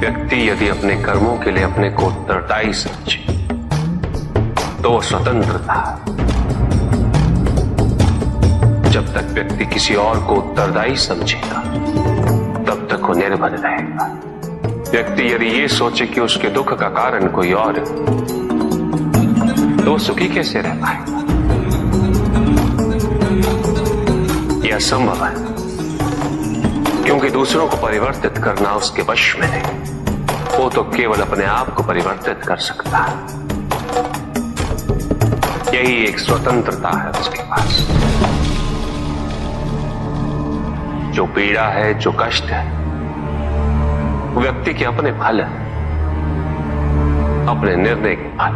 व्यक्ति यदि अपने कर्मों के लिए अपने को उत्तरदायी समझे तो वो स्वतंत्र था। जब तक व्यक्ति किसी और को उत्तरदायी समझेगा तब तक वो निर्भर रहेगा। व्यक्ति यदि ये सोचे कि उसके दुख का कारण कोई और है तो वो सुखी कैसे रह पाएगा? यह असंभव है, क्योंकि दूसरों को परिवर्तित करना उसके वश में नहीं। वो तो केवल अपने आप को परिवर्तित कर सकता है। यही एक स्वतंत्रता है उसके पास। जो पीड़ा है, जो कष्ट है, वो व्यक्ति के अपने फल है, अपने निर्णय के फल।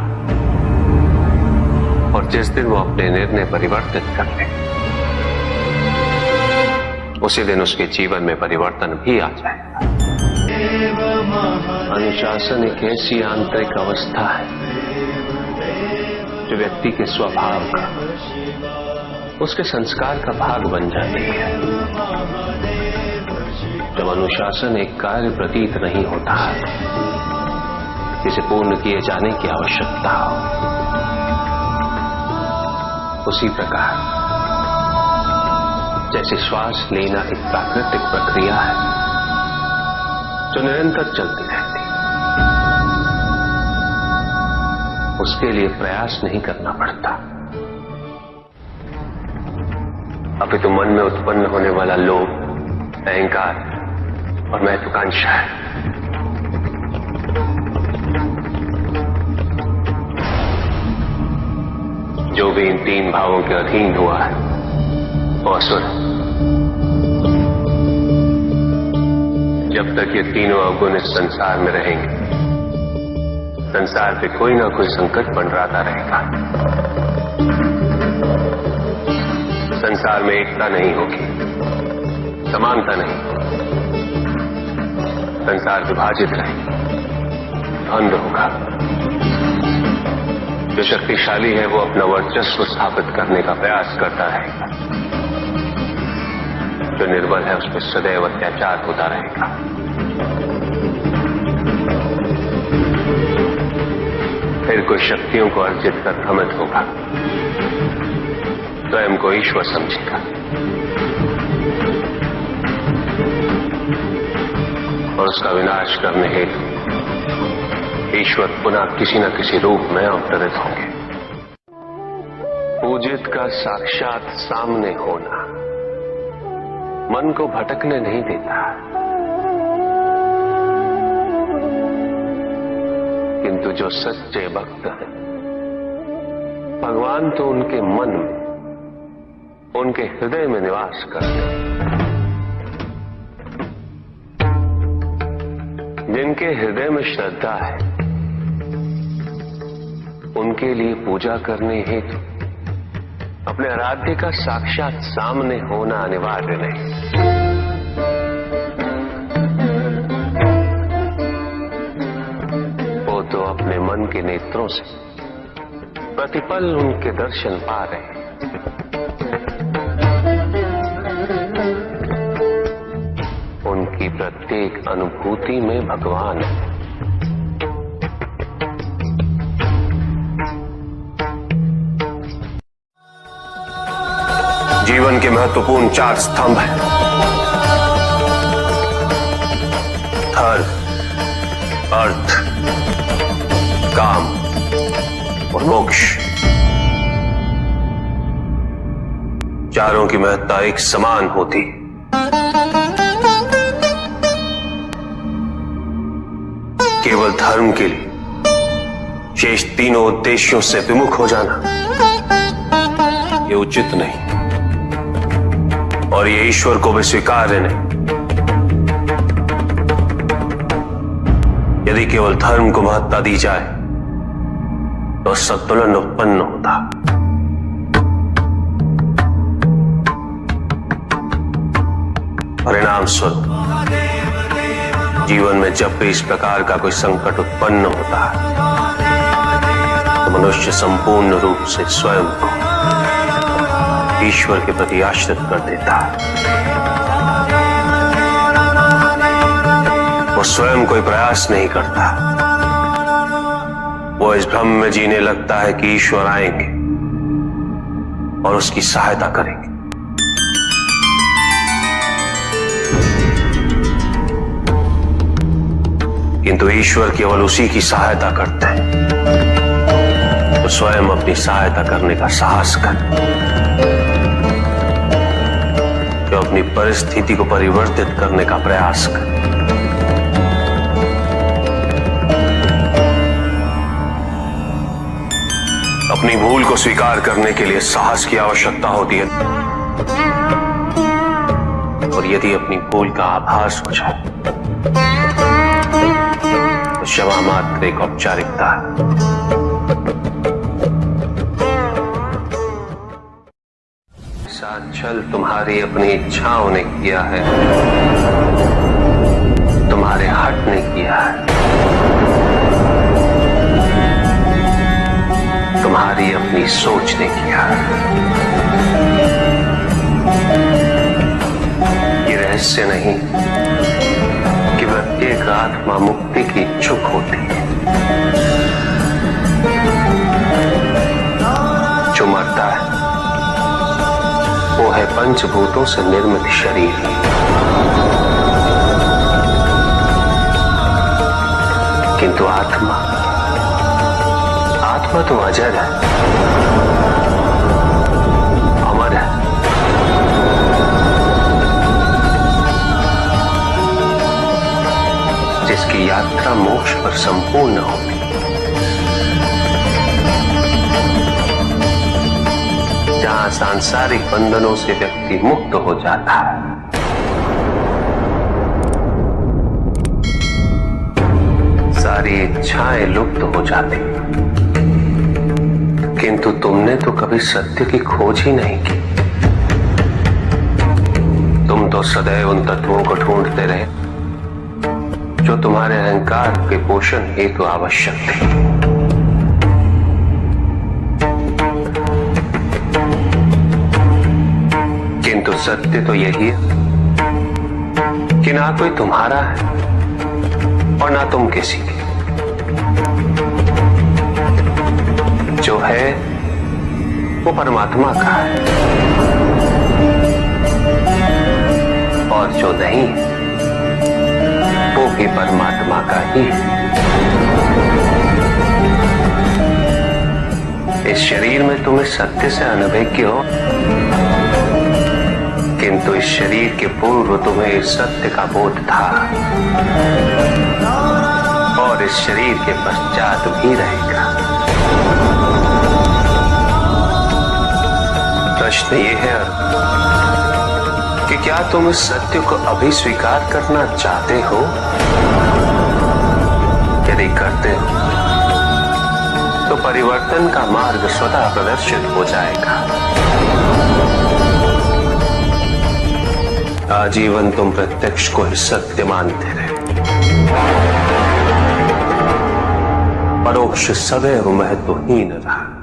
और जिस दिन वो अपने निर्णय परिवर्तित कर ले उसी दिन उसके जीवन में परिवर्तन भी आ जाएगा। अनुशासन एक ऐसी आंतरिक अवस्था है जो व्यक्ति के स्वभाव का, उसके संस्कार का भाग बन जाती है। जब अनुशासन एक कार्य प्रतीत नहीं होता है जिसे पूर्ण किए जाने की आवश्यकता हो, उसी प्रकार जैसे श्वास लेना एक प्राकृतिक प्रक्रिया है जो निरंतर चलती रहती है, उसके लिए प्रयास नहीं करना पड़ता। अभी तो मन में उत्पन्न होने वाला लोभ, अहंकार और महत्वाकांक्षा है। जो भी इन तीन भावों के अधीन हुआ है वो असुर है। जब तक ये तीनों अवगुण इस संसार में रहेंगे, संसार पे कोई ना कोई संकट मंडराता रहेगा। संसार में एकता नहीं होगी, समानता नहीं, संसार विभाजित रहेगा, द्वंद होगा। जो शक्तिशाली है वो अपना वर्चस्व स्थापित करने का प्रयास करता रहेगा, जो निर्बल है उस पर सदैव अत्याचार होता रहेगा। फिर कोई शक्तियों को अर्जित कर भ्रमित होगा, स्वयं को ईश्वर समझेगा और उसका विनाश करने हेतु ईश्वर पुनः किसी न किसी रूप में अवतरित होंगे। पूजित का साक्षात सामने होना मन को भटकने नहीं देता, किंतु जो सच्चे भक्त हैं, भगवान तो उनके मन में, उनके हृदय में निवास करते हैं। जिनके हृदय में श्रद्धा है उनके लिए पूजा करने हेतु अपने आराध्य का साक्षात सामने होना अनिवार्य नहीं। वो तो अपने मन के नेत्रों से प्रतिपल उनके दर्शन पा रहे हैं। उनकी प्रत्येक अनुभूति में भगवान है। जीवन के महत्वपूर्ण 4 स्तंभ हैं: धर्म, अर्थ, काम और मोक्ष। चारों की महत्ता एक समान होती है। केवल धर्म के लिए शेष तीनों उद्देश्यों से विमुख हो जाना ये उचित नहीं और ये ईश्वर को भी स्वीकार्य नहीं। यदि केवल धर्म को महत्ता दी जाए तो संतुलन उत्पन्न होता। परिणाम स्वरूप जीवन में जब भी इस प्रकार का कोई संकट उत्पन्न होता है तो मनुष्य संपूर्ण रूप से स्वयं को ईश्वर के प्रति आश्रित कर देता है। वो स्वयं कोई प्रयास नहीं करता। वो इस भ्रम में जीने लगता है कि ईश्वर आएंगे और उसकी सहायता करेंगे। किंतु ईश्वर केवल उसी की सहायता करते हैं तो स्वयं अपनी सहायता करने का साहस करे, जो अपनी परिस्थिति को परिवर्तित करने का प्रयास करे। अपनी भूल को स्वीकार करने के लिए साहस की आवश्यकता होती है, और यदि अपनी भूल का आभास हो जाए तो क्षमा मात्र एक औपचारिकता है। छल तुम्हारी अपनी इच्छाओं ने किया है, तुम्हारे हट ने किया है, तुम्हारी अपनी सोच ने किया है। ये रहस्य नहीं कि प्रत्येक आत्मा मुक्ति की इच्छुक होती है। जो मरता है वो है पंचभूतों से निर्मित शरीर, किंतु आत्मा तो अजर है, अमर है। जिसकी यात्रा मोक्ष पर संपूर्ण होगी। जहां सांसारिक बंधनों से व्यक्ति मुक्त हो जाता है, सारी इच्छाएं लुप्त हो जाती। किंतु तुमने तो कभी सत्य की खोज ही नहीं की। तुम तो सदैव उन तत्वों को ढूंढते रहे जो तुम्हारे अहंकार के पोषण हेतु आवश्यक थे। किंतु सत्य तो यही है कि ना कोई तुम्हारा है और ना तुम किसी के। जो है वो परमात्मा का है, और जो नहीं वो भी परमात्मा का ही है। इस शरीर में तुम इस सत्य से अनभिज्ञ हो, किंतु इस शरीर के पूर्व तुम्हें इस सत्य का बोध था, और इस शरीर के पश्चात भी रहेगा। प्रश्न ये है कि क्या तुम इस सत्य को अभी स्वीकार करना चाहते हो? यदि करते हो तो परिवर्तन का मार्ग स्वतः प्रदर्शित हो जाएगा। आजीवन तुम प्रत्यक्ष को ही सत्य मानते रहे, परोक्ष सदैव महत्वहीन रहा।